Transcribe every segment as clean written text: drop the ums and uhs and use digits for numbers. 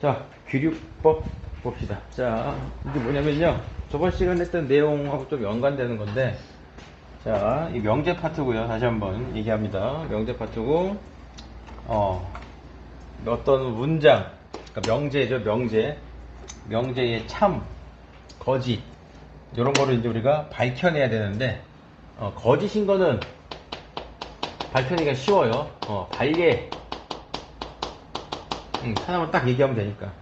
자, 귀류법 봅시다. 자, 이게 뭐냐면요. 저번 시간에 했던 내용하고 좀 연관되는 건데, 자, 이 명제 파트고요. 다시 한번 얘기합니다. 명제 파트고, 어떤 문장, 그러니까 명제죠, 명제. 명제의 참, 거짓, 이런 거를 이제 우리가 밝혀내야 되는데, 거짓인 거는 밝혀내기가 쉬워요. 발예. 하나만 딱 얘기하면 되니까.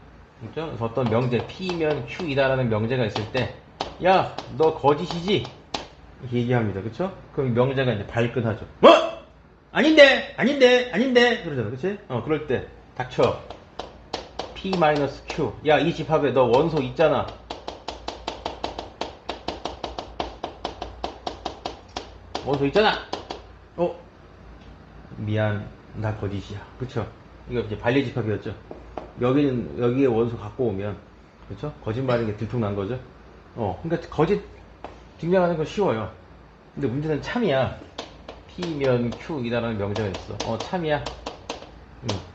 그죠? 그래서 어떤 명제, P면 Q이다라는 명제가 있을 때, 야, 너 거짓이지? 이렇게 얘기합니다. 그쵸? 그럼 명제가 이제 발끈하죠. 뭐? 아닌데! 아닌데! 아닌데! 그러잖아. 그치? 그럴 때, 닥쳐. P-Q. 야, 이 집합에 너 원소 있잖아. 원소 있잖아! 미안. 나 거짓이야. 그쵸? 이거 이제 반리집합이었죠. 여기에 원소 갖고 오면, 그쵸? 거짓말인 게 들통난 거죠. 그러니까 거짓 증명하는 건 쉬워요. 근데 문제는 참이야. P면 Q이다라는 명제가 있어. 참이야.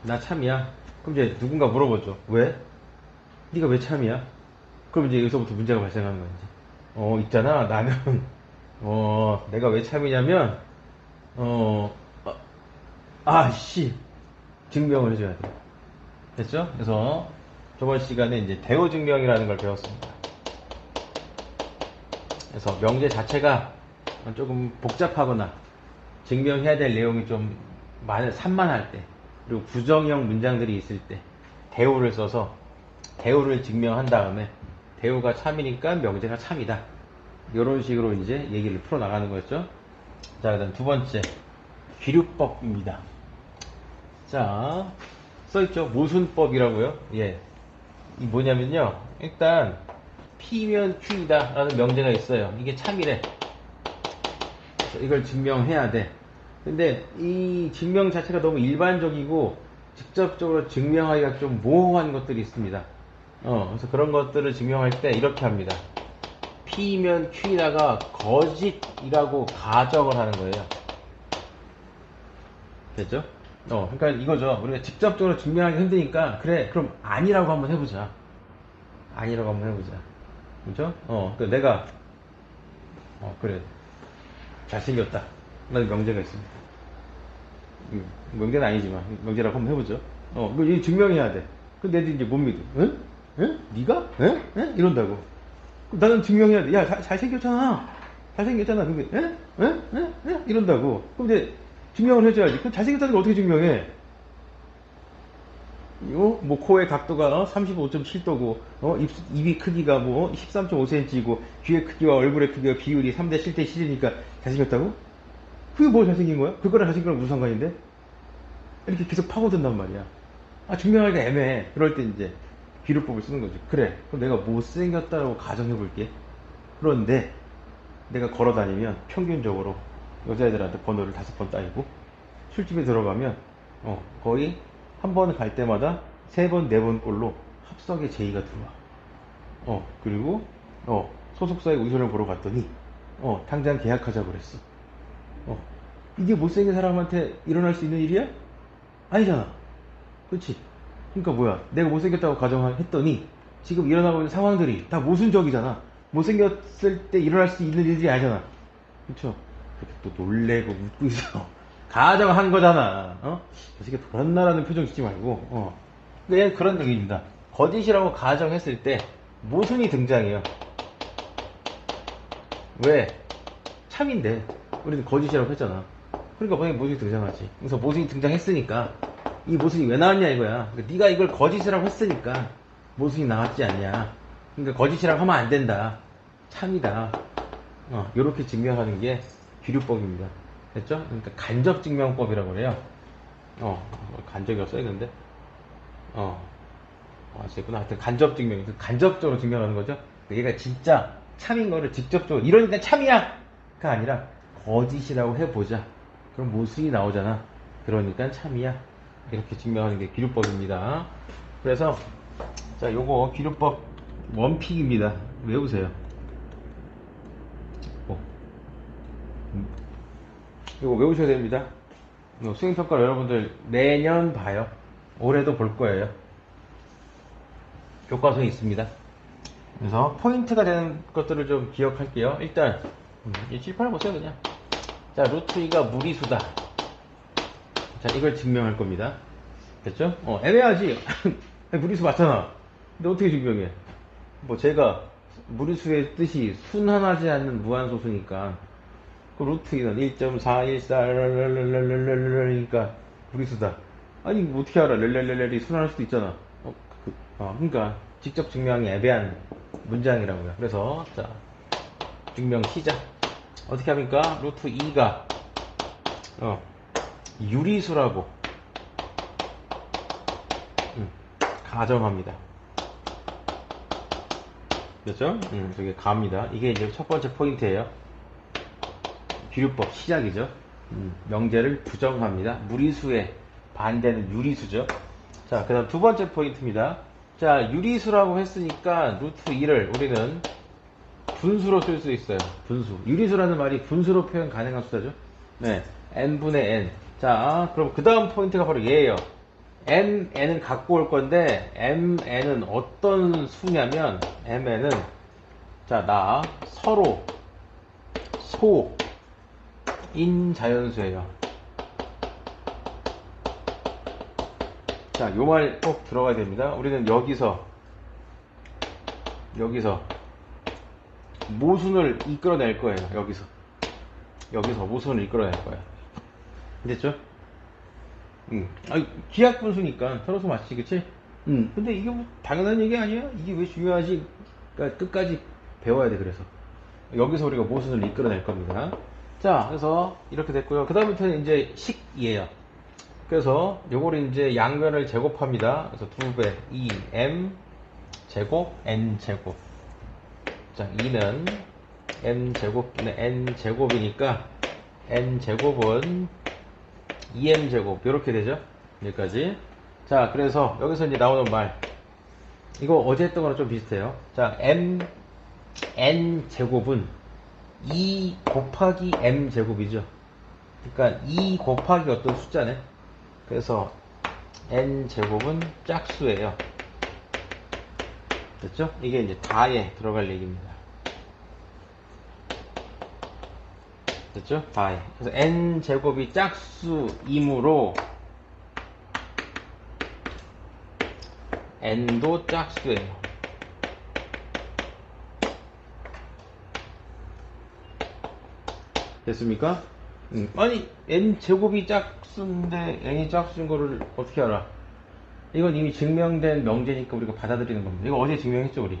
나 참이야. 그럼 이제 누군가 물어보죠. 왜? 네가 왜 참이야? 그럼 이제 여기서부터 문제가 발생하는 거야, 이제. 있잖아. 나는, 내가 왜 참이냐면, 씨. 증명을 해줘야 돼. 됐죠? 그래서 저번 시간에 이제 대우 증명이라는 걸 배웠습니다. 그래서 명제 자체가 조금 복잡하거나 증명해야 될 내용이 좀 산만할 때, 그리고 부정형 문장들이 있을 때 대우를 써서 대우를 증명한 다음에 대우가 참이니까 명제가 참이다. 이런 식으로 이제 얘기를 풀어나가는 거였죠. 자, 그다음 두 번째 귀류법입니다. 자, 써있죠. 모순법이라고요. 예. 이 뭐냐면요. 일단 P면 Q이다 라는 명제가 있어요. 이게 참이래. 이걸 증명해야 돼. 근데 이 증명 자체가 너무 일반적이고 직접적으로 증명하기가 좀 모호한 것들이 있습니다. 그래서 그런 것들을 증명할 때 이렇게 합니다. P면 Q이다가 거짓이라고 가정을 하는 거예요. 됐죠? 그러니까 이거죠. 우리가 직접적으로 증명하기 힘드니까, 그래, 그럼 아니라고 한번 해보자. 아니라고 한번 해보자. 그죠? 그러니까 내가, 그래. 잘생겼다. 라는 명제가 있습니다. 명제는 아니지만, 명제라고 한번 해보죠. 이거 증명해야 돼. 근데 애들이 이제 못 믿어. 응? 응? 네가? 응? 응? 이런다고. 그럼 나는 증명해야 돼. 야, 잘생겼잖아. 잘생겼잖아. 근데, 응? 응? 응? 응? 이런다고. 그럼 이제 증명을 해줘야지. 그럼 잘생겼다는 걸 어떻게 증명해? 뭐 코의 각도가 35.7도고 입이 크기가 뭐 13.5cm이고 귀의 크기와 얼굴의 크기가 비율이 3대 7대 7이니까 잘생겼다고? 그게 뭐 잘생긴 거야? 그거랑 잘생긴 거랑 무슨 상관인데? 이렇게 계속 파고든단 말이야. 증명하기가 애매해. 그럴 때 이제 비료법을 쓰는 거지. 그래, 그럼 내가 못생겼다고 가정해 볼게. 그런데 내가 걸어 다니면 평균적으로 여자애들한테 번호를 5번 따이고 술집에 들어가면 거의 한 번 갈 때마다 3번, 4번 꼴로 합석의 제의가 들어와. 그리고 소속사의 우선을 보러 갔더니 당장 계약하자고 그랬어. 이게 못생긴 사람한테 일어날 수 있는 일이야? 아니잖아. 그렇지? 그러니까 뭐야? 내가 못생겼다고 가정했더니 지금 일어나고 있는 상황들이 다 모순적이잖아. 못생겼을 때 일어날 수 있는 일들이 아니잖아. 그쵸? 그렇게 또 놀래고 웃고 있어. 가정한 거잖아. 저 새끼 돌았나라는 표정 짓지 말고. 근데 그런 얘기입니다. 거짓이라고 가정했을 때 모순이 등장해요. 왜? 참인데 우리는 거짓이라고 했잖아. 그러니까 만약에 모순이 등장하지. 그래서 모순이 등장했으니까 이 모순이 왜 나왔냐 이거야. 그러니까 네가 이걸 거짓이라고 했으니까 모순이 나왔지 않냐. 그러니까 거짓이라고 하면 안 된다. 참이다. 요렇게 증명하는 게 귀류법입니다. 됐죠? 그러니까 간접증명법이라고 그래요. 간접이라고 써있는데. 됐구나. 하여튼 간접증명. 간접적으로 증명하는 거죠. 얘가 진짜 참인 거를 직접적으로, 이러니까 참이야! 가 아니라, 거짓이라고 해보자. 그럼 모순이 나오잖아. 그러니까 참이야. 이렇게 증명하는 게 귀류법입니다. 그래서, 자, 요거 귀류법 원픽입니다. 외우세요. 이거 외우셔야 됩니다. 수행평가를 여러분들 매년 봐요. 올해도 볼 거예요. 교과서에 있습니다. 그래서 포인트가 되는 것들을 좀 기억할게요. 일단 이 칠판을 보세요 그냥. 자, 루트 2가 무리수다. 자, 이걸 증명할 겁니다. 됐죠? 애매하지? 무리수 맞잖아. 근데 어떻게 증명해? 뭐 제가 무리수의 뜻이 순환하지 않는 무한소수니까 그 루트 2는 1.414그러니까 무리수다. 아니 뭐 어떻게 알아? 렐렐렐렐이 순환할 수도 있잖아. 그러니까 직접 증명이 애매한 문장이라고요. 그래서 자, 증명 시작. 어떻게 합니까? 루트 2가 유리수라고 가정합니다. 됐죠? 저게 가입니다. 이게 이제 첫 번째 포인트예요. 비류법 시작이죠. 명제를 부정합니다. 무리수의 반대는 유리수죠. 자, 그 다음 두 번째 포인트입니다. 자, 유리수라고 했으니까 루트 2를 우리는 분수로 쓸 수 있어요. 분수. 유리수라는 말이 분수로 표현 가능한 숫자죠. 네. n분의 n. 자, 그럼 그 다음 포인트가 바로 얘예요. mn은 갖고 올 건데, mn은 어떤 수냐면, mn은, 자, 서로, 소인 자연수예요. 자, 요 말 꼭 들어가야 됩니다. 우리는 여기서 모순을 이끌어낼 거예요. 여기서 모순을 이끌어낼 거예요. 됐죠? 기하 분수니까 서로서 맞지, 그치? 근데 이게 뭐 당연한 얘기 아니야? 이게 왜 중요하지? 그러니까 끝까지 배워야 돼. 그래서 여기서 우리가 모순을 이끌어낼 겁니다. 자, 그래서 이렇게 됐고요. 그 다음부터는 이제 식이에요. 그래서 요거를 이제 양변을 제곱합니다. 그래서 2배 2m 제곱 n 제곱. 자, 2는 m 제곱 n 제곱이니까 n 제곱은 2m 제곱 이렇게 되죠. 여기까지. 자, 그래서 여기서 이제 나오는 말 이거 어제 했던 거랑 좀 비슷해요. 자, n 제곱은 2 곱하기 m 제곱이죠. 그러니까 2 곱하기 어떤 숫자네. 그래서 n 제곱은 짝수예요. 됐죠? 이게 이제 다에 들어갈 얘기입니다. 됐죠? 다에. 그래서 n 제곱이 짝수이므로 n도 짝수예요. 됐습니까? 아니 n 제곱이 짝수인데 n이 짝수인 거를 어떻게 알아? 이건 이미 증명된 명제니까 우리가 받아들이는 겁니다. 이거 어제 증명했죠, 우리?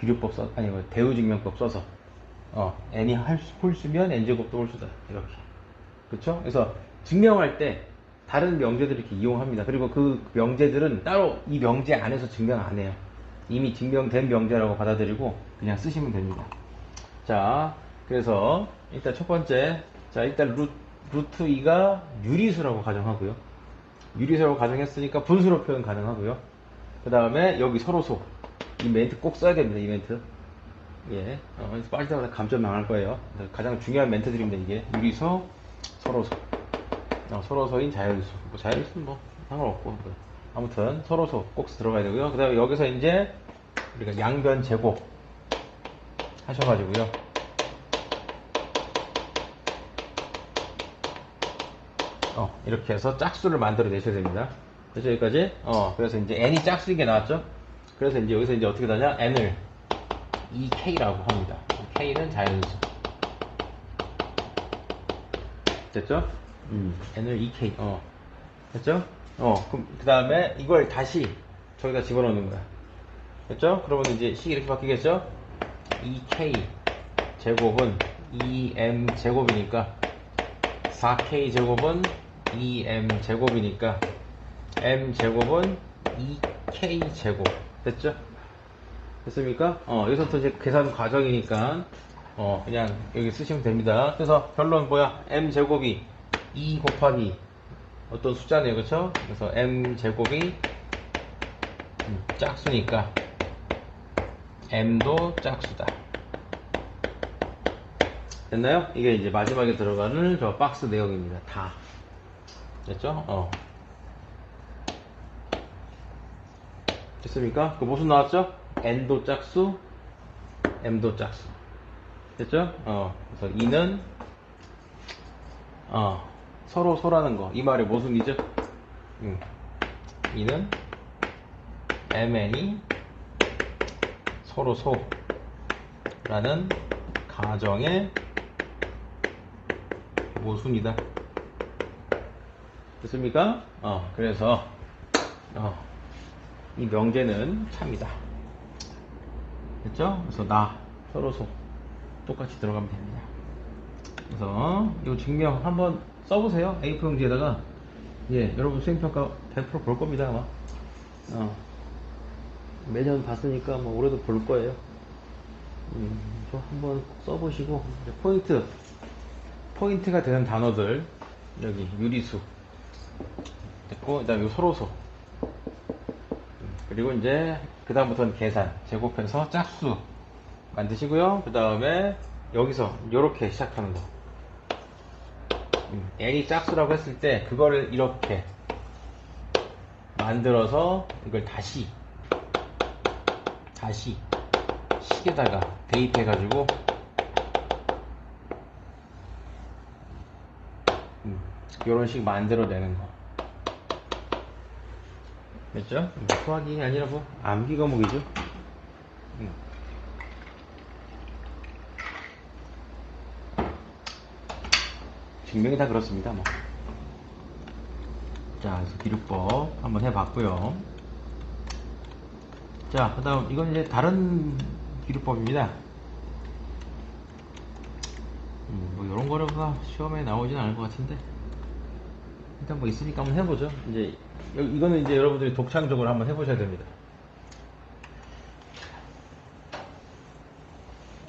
비류법 대우증명법 써서. n이 홀수면 n제곱도 홀수다. 이렇게. 그쵸? 그래서 증명할 때 다른 명제들을 이렇게 이용합니다. 그리고 그 명제들은 따로 이 명제 안에서 증명 안 해요. 이미 증명된 명제라고 받아들이고 그냥 쓰시면 됩니다. 자, 그래서 일단 첫 번째, 자, 일단 루트 2가 유리수라고 가정하고요. 유리수라고 가정했으니까 분수로 표현 가능하고요. 그 다음에 여기 서로소. 이 멘트 꼭 써야 됩니다, 이 멘트. 예. 빠지다가 감점 망할 거예요. 가장 중요한 멘트들입니다, 이게. 유리수, 서로소. 서로소인 자연수. 뭐 자연수는 뭐 상관없고. 아무튼 서로소 꼭 들어가야 되고요. 그 다음에 여기서 이제 우리가 양변 제곱 하셔가지고요. 이렇게 해서 짝수를 만들어 내셔야 됩니다. 그래서 여기까지. 그래서 이제 n이 짝수인 게 나왔죠? 그래서 이제 여기서 이제 어떻게 되냐? n을 2k라고 합니다. k는 자연수. 됐죠? n을 2k. 됐죠? 그럼 그 다음에 이걸 다시 저기다 집어넣는 거야. 됐죠? 그러면 이제 식이 이렇게 바뀌겠죠? 2k 제곱은 2m 제곱이니까 4k 제곱은 2m 제곱이니까 m 제곱은 2k 제곱. 됐죠? 됐습니까? 여기서부터 이제 계산 과정이니까 그냥 여기 쓰시면 됩니다. 그래서 결론 뭐야? m 제곱이 2 곱하기 어떤 숫자네요. 그쵸? 그래서 m 제곱이 짝수니까 m도 짝수다. 됐나요? 이게 이제 마지막에 들어가는 저 박스 내용입니다. 다. 됐죠? 됐습니까? 그 무슨 나왔죠? n도 짝수, m도 짝수. 됐죠? 그래서 이는 서로 소라는 거. 이 말의 모순이죠? 이는 mn이 서로 소라는 가정의 모순이다. 됐습니까? 그래서 이 명제는 참이다. 됐죠? 그래서 나, 서로 소 똑같이 들어가면 됩니다. 그래서 이 증명 한번 써보세요. A4 용지에다가. 예, 여러분 수행평가 100% 볼 겁니다 아마. 매년 봤으니까 뭐 올해도 볼 거예요. 저 한번 써보시고 포인트가 되는 단어들 여기 유리수 됐고, 그 다음에 서로소, 그리고 이제 그 다음부터는 계산 제곱해서 짝수 만드시고요. 그 다음에 여기서 이렇게 시작하는 거. n이 짝수라고 했을 때 그거를 이렇게 만들어서 이걸 다시 식에다가 대입해 가지고 이런 식 만들어내는 거. 됐죠? 수학이 아니라 뭐 암기 과목이죠. 증명이 다 그렇습니다 뭐. 자, 그래서 기록법 한번 해봤고요. 자, 그 다음 이건 이제 다른 기록법입니다. 뭐 이런 거는 시험에 나오진 않을 것 같은데 일단 뭐 있으니까 한번 해보죠. 이제 이거는 이제 여러분들이 독창적으로 한번 해보셔야 됩니다.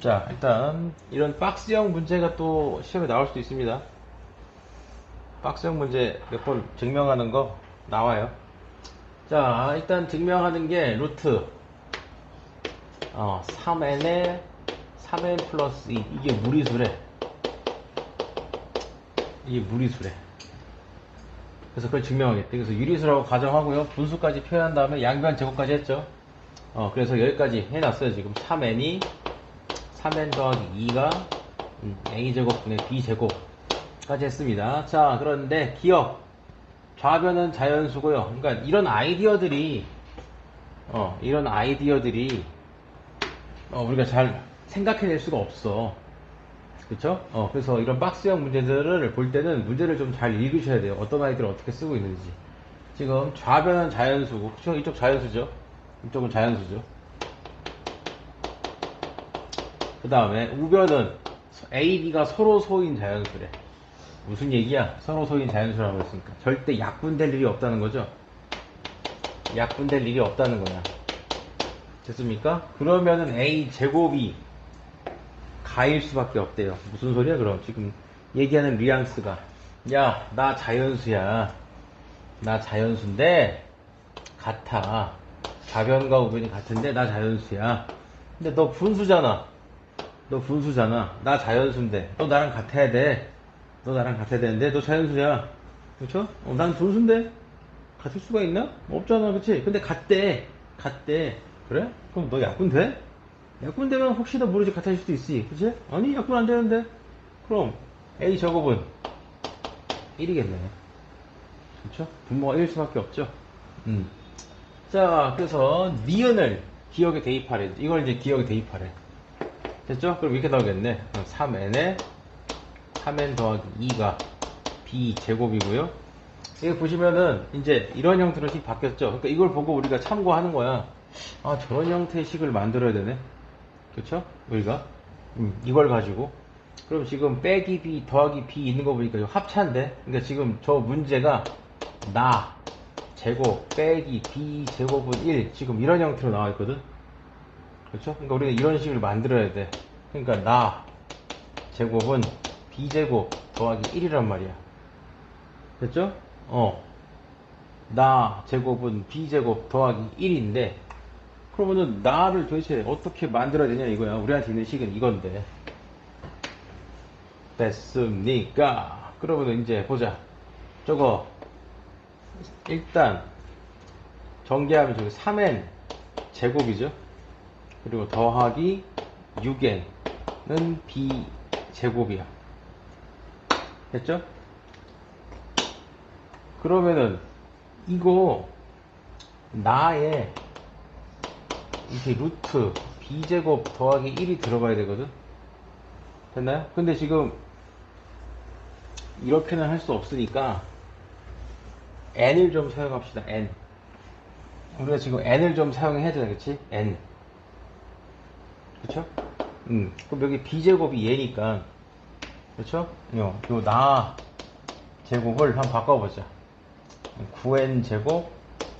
자, 일단 이런 박스형 문제가 또 시험에 나올 수도 있습니다. 박스형 문제 몇 번 증명하는 거 나와요. 자, 일단 증명하는 게 루트 3n에 3n 플러스 2, 이게 무리수래. 이게 무리수래. 그래서 그걸 증명하겠대. 그래서 유리수라고 가정하고요. 분수까지 표현한 다음에 양변 제곱까지 했죠. 그래서 여기까지 해놨어요. 지금 3n이 3n 더하기 2가 a제곱분의 b제곱까지 했습니다. 자, 그런데 기억, 좌변은 자연수고요. 그러니까 이런 아이디어들이 우리가 잘 생각해낼 수가 없어. 그쵸? 그래서 이런 박스형 문제들을 볼 때는 문제를 좀 잘 읽으셔야 돼요. 어떤 아이들을 어떻게 쓰고 있는지. 지금 좌변은 자연수고, 그쵸? 이쪽 자연수죠? 이쪽은 자연수죠? 그 다음에 우변은 A, B가 서로 소인 자연수래. 무슨 얘기야? 서로 소인 자연수라고 했으니까. 절대 약분될 일이 없다는 거죠? 약분될 일이 없다는 거야. 됐습니까? 그러면은 A 제곱이 가일 수밖에 없대요. 무슨 소리야 그럼? 지금 얘기하는 뉘앙스가, 야, 나 자연수야. 나 자연수인데 같아. 좌변과 우변이 같은데 나 자연수야. 근데 너 분수잖아. 나 자연수인데 너 나랑 같아야 돼. 너 나랑 같아야 되는데 너 자연수야. 그렇죠? 난 분수인데 같을 수가 있나? 없잖아, 그치? 근데 같대. 그래? 그럼 너 약분 돼? 약분 되면 혹시나 모르지 같아질 수도 있지, 그치? 아니, 약분 안 되는데. 그럼 A 제곱은 1이겠네. 그쵸? 분모가 1일 수밖에 없죠. 자, 그래서 니은을 기억에 대입하래. 이걸 이제 기억에 대입하래. 됐죠? 그럼 이렇게 나오겠네. 3n에 3n 더하기 2가 b 제곱이고요. 여기 보시면은 이제 이런 형태로 식 바뀌었죠. 그러니까 이걸 보고 우리가 참고하는 거야. 아, 저런 형태의 식을 만들어야 되네. 그쵸? 우리가 이걸 가지고 그럼 지금 빼기 b 더하기 b 있는 거 보니까 이거 합차인데, 그러니까 지금 저 문제가 나 제곱 빼기 b 제곱은 1, 지금 이런 형태로 나와 있거든. 그렇죠? 그러니까 우리가 이런 식을 만들어야 돼. 그러니까 나 제곱은 b 제곱 더하기 1이란 말이야. 됐죠? 나 제곱은 b 제곱 더하기 1인데, 그러면은 나를 도대체 어떻게 만들어야 되냐 이거야. 우리한테 있는 식은 이건데. 됐습니까? 그러면은 이제 보자. 저거 일단 전개하면 저기 3n 제곱이죠. 그리고 더하기 6n은 b 제곱이야. 됐죠? 그러면은 이거 나에 이렇게 루트 b제곱 더하기 1이 들어가야 되거든. 됐나요? 근데 지금 이렇게는 할 수 없으니까 n을 좀 사용합시다. n. 우리가 지금 n을 좀 사용해야 되나, 그치? n. 그쵸? 그럼 여기 b제곱이 얘니까, 그쵸? 요 나 제곱을 한번 바꿔보자. 9n 제곱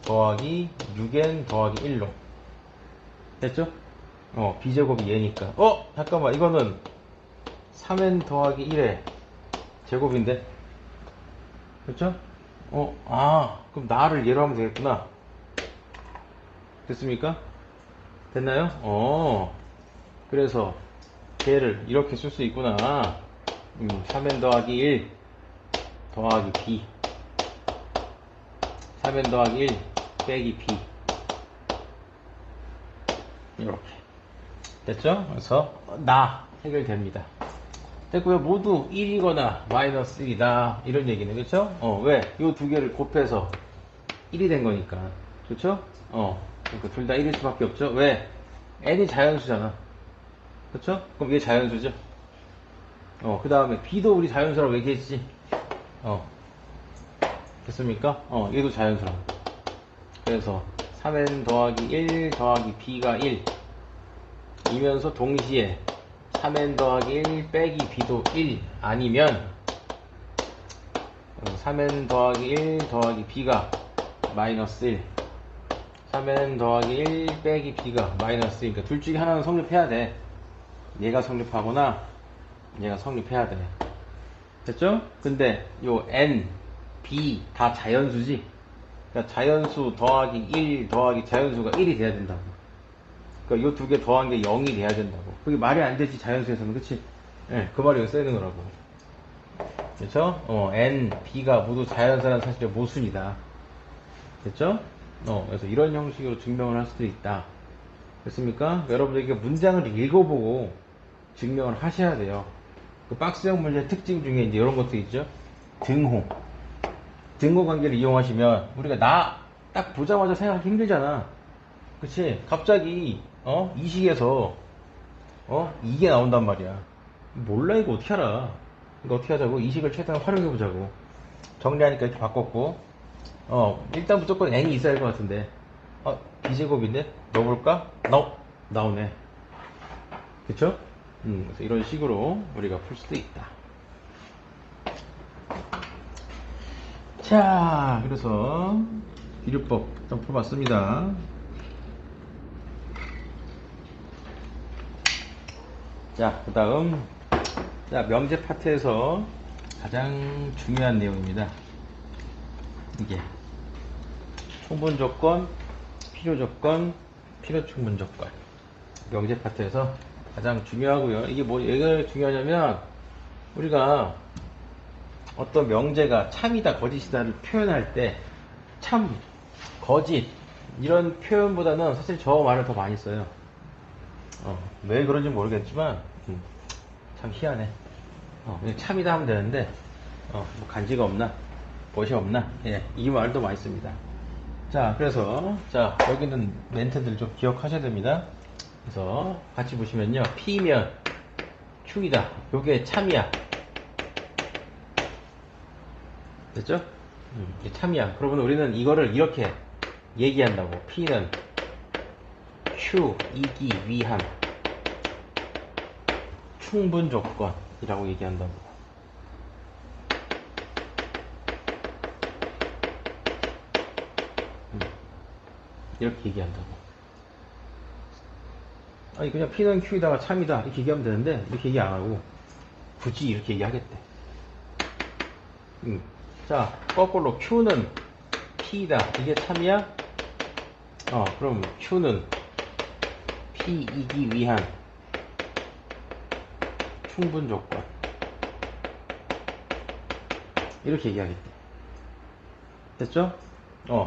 더하기 6n 더하기 1로. 됐죠? b제곱이 얘니까. 잠깐만, 이거는 3n 더하기 1의 제곱인데? 그쵸? 그럼 나를 얘로 하면 되겠구나. 됐습니까? 됐나요? 그래서 걔를 이렇게 쓸 수 있구나. 3n 더하기 1 더하기 b 3n 더하기 1 빼기 b 이렇게 됐죠? 그래서 나 해결됩니다. 됐고요. 모두 1이거나 마이너스 1이다 이런 얘기는, 그쵸? 왜? 요 두 개를 곱해서 1이 된 거니까, 그쵸? 그러니까 둘 다 1일 수밖에 없죠. 왜? n이 자연수잖아. 그쵸? 그럼 얘 자연수죠. 그 다음에 b도 우리 자연수라고 얘기했지. 됐습니까? 얘도 자연수라고. 그래서 3n 더하기 1 더하기 b가 1 이면서 동시에 3n 더하기 1 빼기 b도 1 아니면 3n 더하기 1 더하기 b가 마이너스 1 3n 더하기 1 빼기 b가 마이너스 1. 그러니까 둘 중에 하나는 성립해야 돼. 얘가 성립하거나 얘가 성립해야 돼. 됐죠? 근데 요 n, b 다 자연수지? 그러니까 자연수 더하기 1 더하기 자연수가 1이 돼야 된다고. 그러니까 요 두 개 더한 게 0이 돼야 된다고. 그게 말이 안 되지, 자연수에서는. 그치? 그 말이 여기 써있는 거라고. 그쵸? n, b가 모두 자연수라는 사실의 모순이다. 됐죠? 그래서 이런 형식으로 증명을 할 수도 있다. 됐습니까? 여러분들 이게 문장을 읽어보고 증명을 하셔야 돼요. 그 박스형 문제의 특징 중에 이제 이런 것도 있죠. 등호. 등호 관계를 이용하시면 우리가 나 딱 보자마자 생각하기 힘들잖아. 그치? 갑자기 이 식에서 이게 나온단 말이야. 몰라, 이거 어떻게 알아. 이거 어떻게 하자고? 이 식을 최대한 활용해 보자고. 정리하니까 이렇게 바꿨고, 일단 무조건 n이 있어야 할 것 같은데, b제곱인데 넣어볼까? 나오네. 그쵸? 그래서 이런 식으로 우리가 풀 수도 있다. 자, 그래서 비교법 좀 풀어봤습니다. 자, 그 다음, 명제 파트에서 가장 중요한 내용입니다. 이게 충분 조건, 필요 조건, 필요 충분 조건. 명제 파트에서 가장 중요하고요. 이게 왜 중요하냐면, 우리가 어떤 명제가 참이다, 거짓이다를 표현할 때, 참, 거짓, 이런 표현보다는 사실 저 말을 더 많이 써요. 왜 그런지 모르겠지만, 참 희한해. 그냥 참이다 하면 되는데, 뭐 간지가 없나? 멋이 없나? 예, 이 말도 많이 씁니다. 자, 그래서, 여기는 멘트들 좀 기억하셔야 됩니다. 그래서, 같이 보시면요. P면, Q이다. 요게 참이야. 됐죠? 이게 참이야. 그러면 우리는 이거를 이렇게 얘기한다고. P는 Q이기 위한 충분 조건이라고 얘기한다고. 이렇게 얘기한다고. 아니, 그냥 P는 Q이다가 참이다 이렇게 얘기하면 되는데, 이렇게 얘기 안 하고 굳이 이렇게 얘기하겠대. 자, 거꾸로 Q는 P이다. 이게 참이야? 그럼 Q는 P이기 위한 충분 조건. 이렇게 얘기하겠대. 됐죠?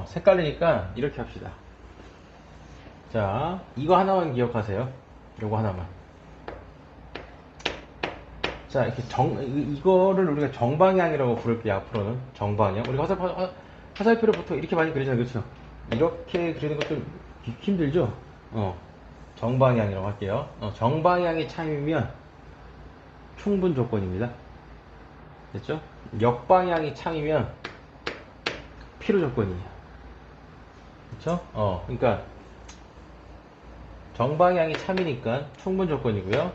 색깔리니까 이렇게 합시다. 자, 이거 하나만 기억하세요. 요거 하나만. 자, 이렇게 이거를 우리가 정방향이라고 부를게요, 앞으로는. 정방향. 우리가 화살표를 보통 이렇게 많이 그리잖아요, 그렇죠? 이렇게 그리는 것도 힘들죠? 정방향이라고 할게요. 정방향이 참이면 충분 조건입니다. 됐죠? 역방향이 참이면 필요 조건이에요. 그렇죠? 그러니까 정방향이 참이니까 충분 조건이고요.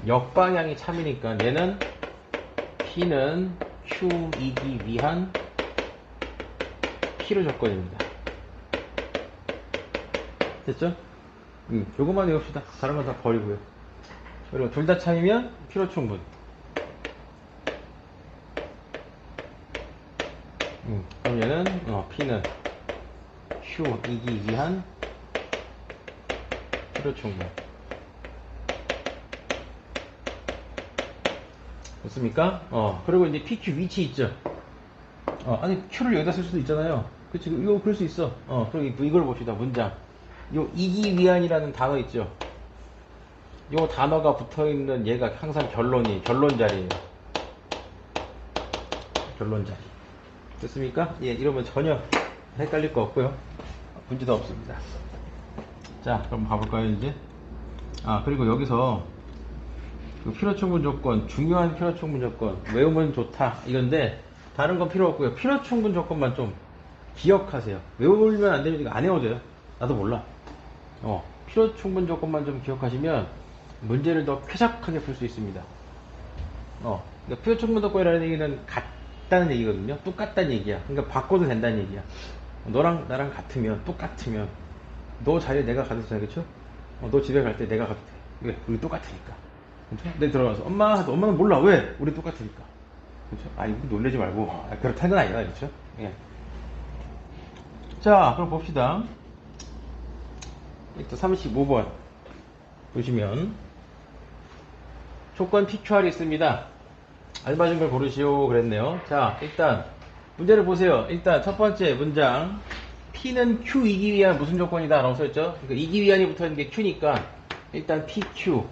역방향이 참이니까 얘는 P는 Q이기 위한 필요 조건입니다. 됐죠? 요것만 외웁시다. 다른 건 다 버리고요. 그리고 둘 다 참이면 필요 충분. 그럼 얘는 P는 Q이기 위한 필요 충분. 됐습니까? 그리고 이제 PQ 위치 있죠? 아니, Q를 여기다 쓸 수도 있잖아요. 그치, 이거 그럴 수 있어. 그리고 이걸 봅시다, 문장. 요, 이기 위한이라는 단어 있죠? 요 단어가 붙어 있는 얘가 항상 결론 자리예요. 결론 자리. 됐습니까? 예, 이러면 전혀 헷갈릴 거 없고요. 문제도 없습니다. 자, 그럼 가볼까요, 이제? 그리고 여기서 그 필요충분 조건, 중요한 필요충분 조건, 외우면 좋다, 이건데, 다른 건 필요 없고요. 필요충분 조건만 좀 기억하세요. 외우면 안 되면 이거 안 외워져요. 나도 몰라. 필요충분 조건만 좀 기억하시면 문제를 더 쾌적하게 풀 수 있습니다. 그러니까 필요충분 조건이라는 얘기는 같다는 얘기거든요. 똑같다는 얘기야. 그러니까 바꿔도 된다는 얘기야. 너랑 나랑 같으면, 똑같으면, 너 자리에 내가 가도 되잖아, 그쵸? 너 집에 갈 때 내가 가도 돼. 왜? 우리 똑같으니까. 그쵸? 내 들어가서 엄마는 몰라. 왜? 우리 똑같으니까. 그쵸? 이거 놀래지 말고. 그렇다는 건 아니다, 그쵸? 예. 자, 그럼 봅시다. 또 35번 보시면 조건 PQR이 있습니다. 알맞은 걸 고르시오 그랬네요. 자, 일단 문제를 보세요. 일단 첫 번째 문장, P는 Q이기 위한 무슨 조건이다 라고 써있죠. 그러니까 이기 위한이 붙어있는 게 Q니까 일단 PQ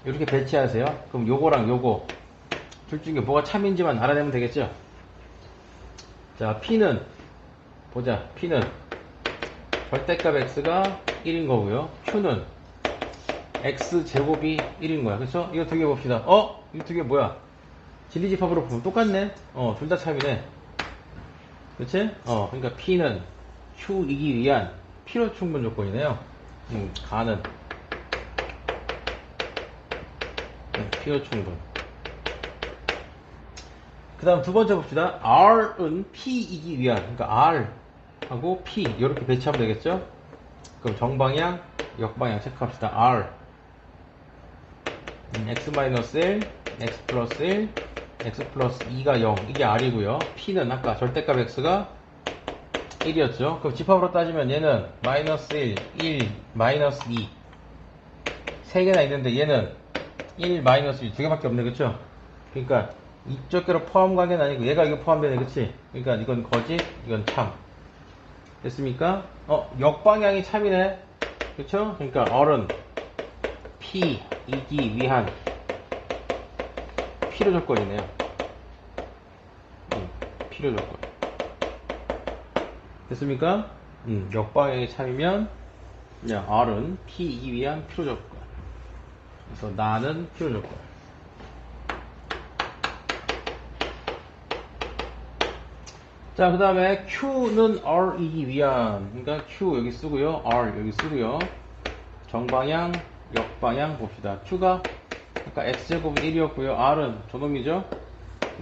이렇게 배치하세요. 그럼 요거랑 요거 둘 중에 뭐가 참인지만 알아내면 되겠죠. 자, P는 보자. P는 절대값 X가 1인 거고요. Q는 X제곱이 1인 거야. 그쵸? 이거 두 개 봅시다. 이거 두 개 뭐야? 진리집합으로 보면 똑같네? 둘 다 참이네. 그치? 그러니까 P는 Q이기 위한 필요 충분 조건이네요. 가는 필요 충분. 그 다음 두 번째 봅시다. R은 P이기 위한, 그러니까 R 하고 P 이렇게 배치하면 되겠죠? 그럼 정방향, 역방향 체크합시다. R X-1, X 플러스 1, X 플러스 2가 0 이게 R이고요. P는 아까 절대값 X가 1이었죠. 그럼 집합으로 따지면 얘는 마이너스 1, 1, 마이너스 2 세 개나 있는데 얘는 1, 마이너스 1 두 개밖에 없네. 그쵸? 그러니까 이쪽 개로 포함 관계는 아니고 얘가 이거 포함되네. 그치? 그러니까 이건 거짓, 이건 참. 됐습니까? 역방향이 참이네. 그쵸? 그러니까 R은 P이기 위한 필요 조건이네요. 필요 조건. 됐습니까? 역방향이 참이면 R은 P이기 위한 필요 조건. 그래서 나는 필요 조건. 자, 그 다음에 Q는 R이기 위한, 그러니까 Q 여기 쓰고요, R 여기 쓰고요. 정방향, 역방향 봅시다. Q가 아까 X제곱 1이었고요. R은 저놈이죠?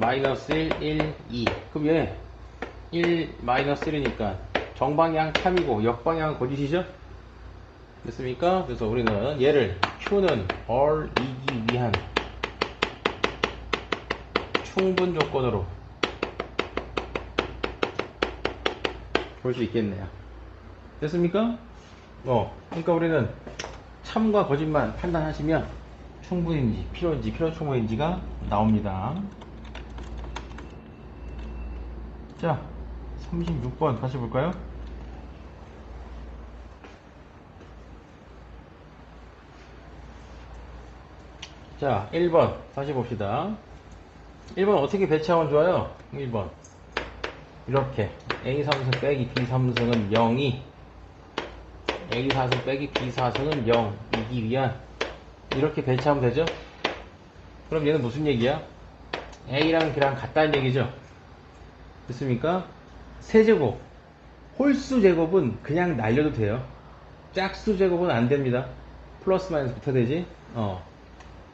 마이너스 1, 1, 2. 그럼 얘 1, 마이너스 1이니까 정방향 참이고 역방향 거짓이죠? 됐습니까? 그래서 우리는 얘를 Q는 R이기 위한 충분 조건으로 볼 수 있겠네요. 됐습니까? 그러니까 우리는 참과 거짓만 판단하시면 충분인지, 필요인지, 필요 충분인지가 나옵니다. 자, 36번 다시 볼까요? 자, 1번 다시 봅시다. 1번 어떻게 배치하면 좋아요? 1번 이렇게 A3승 빼기 B3승은 0이 A4승 빼기 B4승은 0이기 위한 이렇게 배치하면 되죠? 그럼 얘는 무슨 얘기야? A랑 B랑 같다는 얘기죠? 됐습니까? 세제곱 홀수 제곱은 그냥 날려도 돼요. 짝수 제곱은 안 됩니다. 플러스 마이너스 붙어야 되지?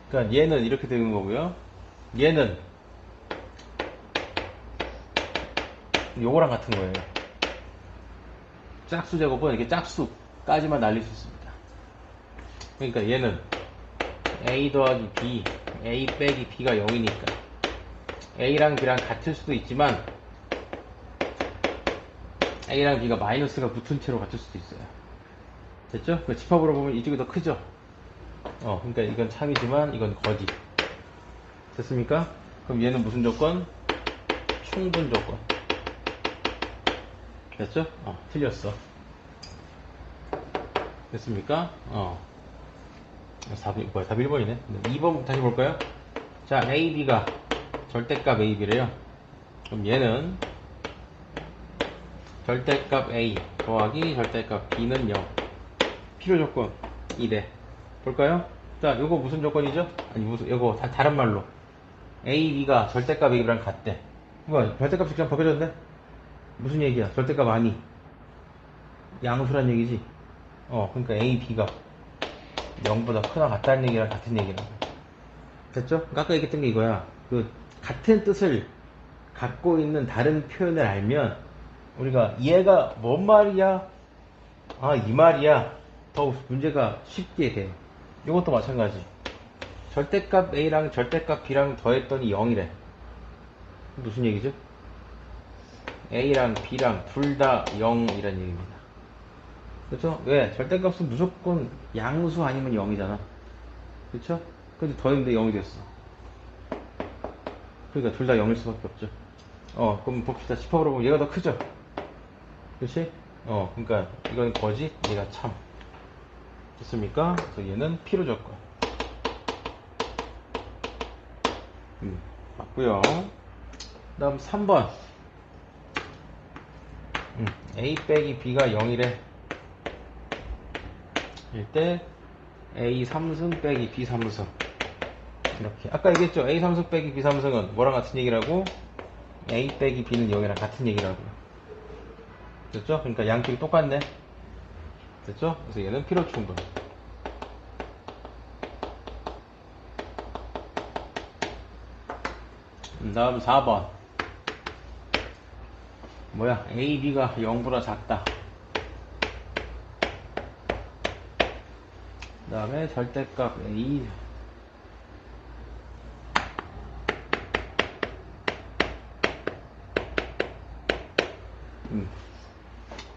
그러니까 얘는 이렇게 되는 거고요. 얘는 요거랑 같은 거예요. 짝수 제곱은 이렇게 짝수까지만 날릴 수 있습니다. 그러니까 얘는 A 더하기 B, A 빼기 B가 0이니까 A랑 B랑 같을 수도 있지만 A랑 B가 마이너스가 붙은 채로 같을 수도 있어요. 됐죠? 그 집합으로 보면 이쪽이 더 크죠? 그러니까 이건 참이지만 이건 거짓. 됐습니까? 그럼 얘는 무슨 조건? 충분 조건. 됐죠? 틀렸어. 됐습니까? 답이 1번이네. 2번 다시 볼까요? 자, A, B가 절대값 A, B래요. 그럼 얘는 절대값 A 더하기 절대값 B는 0. 필요 조건 이래. 볼까요? 자, 요거 무슨 조건이죠? 요거 다른 말로 A, B가 절대값 A, B랑 같대. 뭐야, 절대값이 그냥 벗겨졌네? 무슨 얘기야? 절대값 아니. 양수란 얘기지. 그러니까 A, B가 0보다 크나 같다는 얘기랑 같은 얘기라고. 됐죠? 그러니까 아까 얘기했던 게 이거야. 그 같은 뜻을 갖고 있는 다른 표현을 알면 우리가 얘가 뭔 말이야? 이 말이야. 더 문제가 쉽게 돼. 이것도 마찬가지. 절대값 A랑 절대값 B랑 더했더니 0이래. 무슨 얘기죠? A랑 B랑 둘 다 0이란 얘기입니다. 그렇죠? 왜? 절대값은 무조건 양수 아니면 0이잖아. 그렇죠? 근데 더했는데 0이 됐어. 그러니까 둘 다 0일 수밖에 없죠. 그럼 봅시다. 집합으로 보면 얘가 더 크죠? 그렇지? 그러니까 이건 거짓, 얘가 참. 됐습니까? 그래서 얘는 필요 조건. 맞고요. 다음 3번. A 빼기 B가 0이래. 일때 A 3승 빼기 B 3승. 이렇게. 아까 얘기했죠? A 3승 빼기 B 3승은 뭐랑 같은 얘기라고? A 빼기 B는 0이랑 같은 얘기라고요. 됐죠? 그러니까 양쪽이 똑같네. 됐죠? 그래서 얘는 필요 충분. 다음 4번. 뭐야? A, B가 0보다 작다. 그 다음에 절대값 A.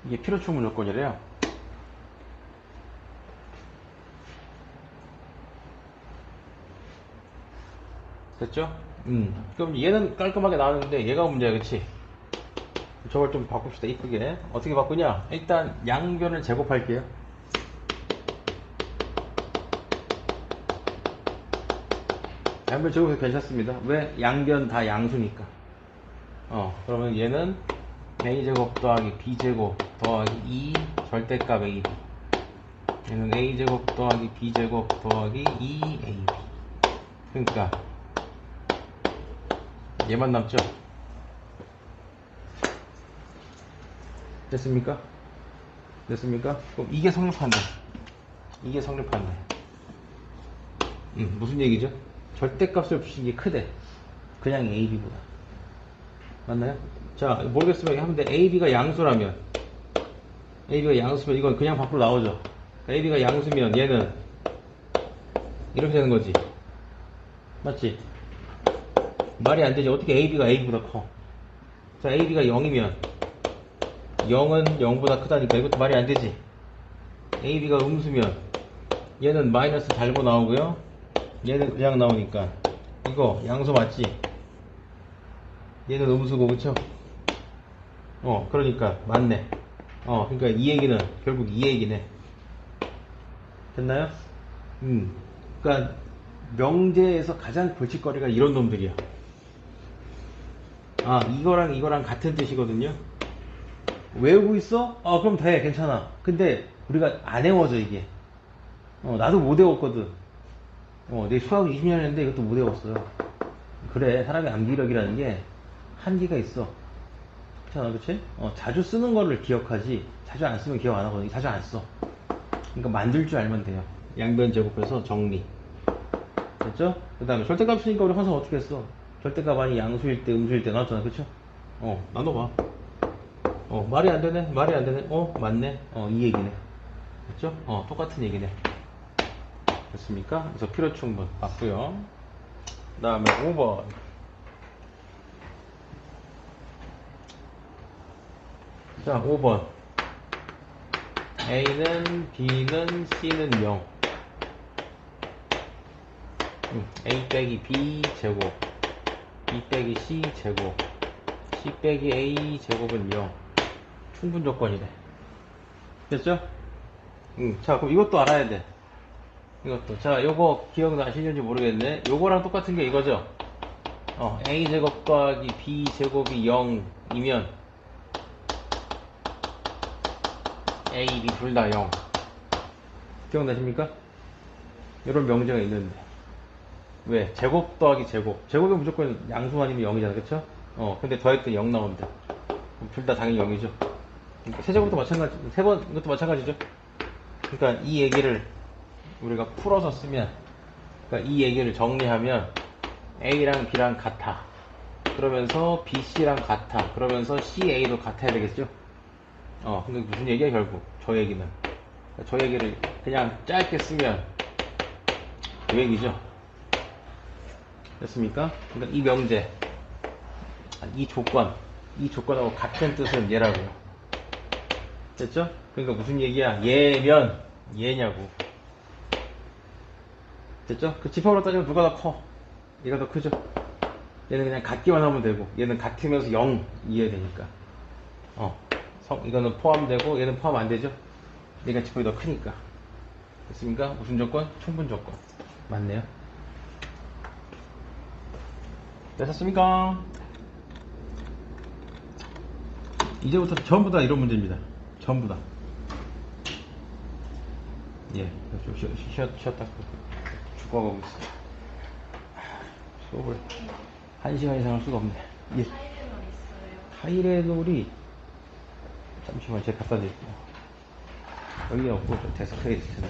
이게 필요 충분 조건이래요. 됐죠? 그럼 얘는 깔끔하게 나왔는데 얘가 문제야, 그치? 저걸 좀 바꿉시다, 이쁘게. 어떻게 바꾸냐? 일단 양변을 제곱할게요. 양변 제곱해도 괜찮습니다. 왜? 양변 다 양수니까. 그러면 얘는 a제곱 더하기 b제곱 더하기 2 절대값 ab. 얘는 a제곱 더하기 b제곱 더하기 2ab. 그러니까 얘만 남죠? 됐습니까? 됐습니까? 그럼 이게 성립한다. 이게 성립한다. 무슨 얘기죠? 절대값을 붙인 게 크대. 그냥 AB보다. 맞나요? 자, 모르겠으면 하면 돼. AB가 양수라면. AB가 양수면 이건 그냥 밖으로 나오죠. AB가 양수면 얘는 이렇게 되는 거지. 맞지? 말이 안 되지. 어떻게 AB가 AB보다 커? 자, AB가 0이면 0은 0보다 크다니까 이것도 말이 안 되지. AB가 음수면 얘는 마이너스 달고 나오고요. 얘는 그냥 나오니까 이거 양수 맞지? 얘는 음수고, 그쵸? 그러니까 맞네. 그러니까 이 얘기는 결국 이 얘기네. 됐나요? 그러니까 명제에서 가장 골칫거리가 이런 놈들이야. 이거랑 이거랑 같은 뜻이거든요. 외우고 있어? 그럼 돼, 괜찮아. 근데 우리가 안 외워져 이게. 나도 못 외웠거든. 내 수학 20년 했는데 이것도 못 외웠어요. 그래, 사람의 암기력이라는 게 한계가 있어. 그렇잖아, 그치? 자주 쓰는 거를 기억하지, 자주 안 쓰면 기억 안 하거든. 자주 안 써. 그러니까 만들 줄 알면 돼요. 양변 제곱해서 정리. 됐죠? 그 다음에 절대값 쓰니까 우리 항상 어떻게 했어? 절대값 아니 양수일 때, 음수일 때 나왔잖아, 그쵸? 나눠봐. 말이 안 되네? 말이 안 되네? 맞네? 이 얘기네. 됐죠? 똑같은 얘기네. 됐습니까? 그래서 필요 충분 맞고요. 그 다음에 5번. 자, 5번. A는 B는 C는 0. A 빼기 B 제곱, B 빼기 C 제곱, C 빼기 A 제곱은 0. 충분 조건이래. 됐죠? 자, 그럼 이것도 알아야 돼. 이것도. 자, 요거 기억나시는지 모르겠네. 요거랑 똑같은 게 이거죠? A 제곱 더하기 B 제곱이 0이면 A, B 둘 다 0. 기억나십니까? 이런 명제가 있는데. 왜? 제곱 더하기 제곱. 제곱은 무조건 양수 아니면 0이잖아, 그쵸? 근데 더했더니 0 나온대. 둘 다 당연히 0이죠. 그러니까 세제곱도 마찬가지, 세 번, 이것도 마찬가지죠. 그러니까 이 얘기를 우리가 풀어서 쓰면, 그러니까 이 얘기를 정리하면 A랑 B랑 같아. 그러면서 B, C랑 같아. 그러면서 C, A도 같아야 되겠죠? 근데 무슨 얘기야, 결국? 저 얘기는. 저 얘기를 그냥 짧게 쓰면 이 얘기죠. 됐습니까? 그러니까 이 명제, 이 조건하고 같은 뜻은 얘라고요. 됐죠? 그러니까 무슨 얘기야? 얘면 얘냐고. 됐죠? 그 지평으로 따지면 누가 더 커? 얘가 더 크죠? 얘는 그냥 같기만 하면 되고, 얘는 같으면서 0 이해되니까. 이거는 포함되고 얘는 포함 안 되죠? 얘가 지평이 더 크니까. 됐습니까? 무슨 조건? 충분 조건. 맞네요. 됐습니까? 이제부터 전부 다 이런 문제입니다. 전부 다. 예, 좀 쉬었다 죽어가고 있어. 수업을 1시간 이상 할 수가 없네. 예. 타이레놀이 잠시만 제가 갖다 드릴게요. 여기 없고 좀 대석해 있을 텐데.